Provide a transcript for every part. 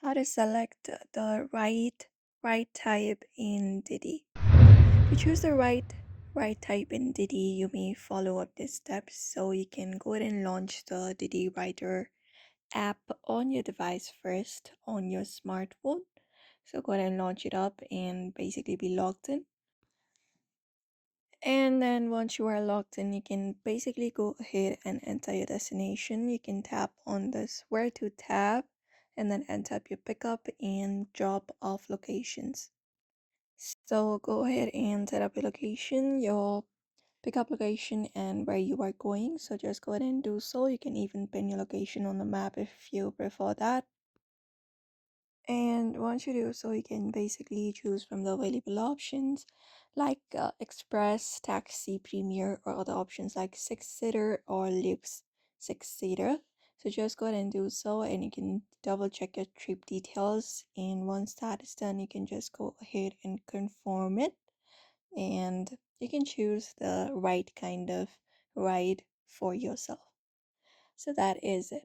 how to select the right type in DiDi. To choose the right type in DiDi, you may follow up these steps. So you can go ahead and launch the DiDi Writer app on your device first on your smartphone. So go ahead and launch it up and basically be logged in. And then once you are logged in, you can basically go ahead and enter your destination. You can tap on this where to tab and then enter your pickup and drop off locations. So go ahead and set up your location, your pickup location, and where you are going. So just go ahead and do so. You can even pin your location on the map if you prefer that. And once you do so, you can basically choose from the available options like Express, Taxi, Premier, or other options like six-seater or Luxe six-seater. So just go ahead and do so, and you can double check your trip details. And once that is done, you can just go ahead and confirm it, and you can choose the right kind of ride for yourself. So that is it.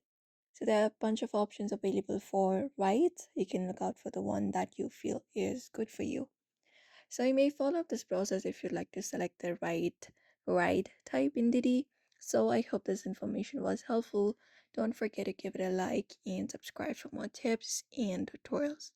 So there are a bunch of options available for rides. You can look out for the one that you feel is good for you. So you may follow up this process if you'd like to select the right ride type in DiDi. So I hope this information was helpful. Don't forget to give it a like and subscribe for more tips and tutorials.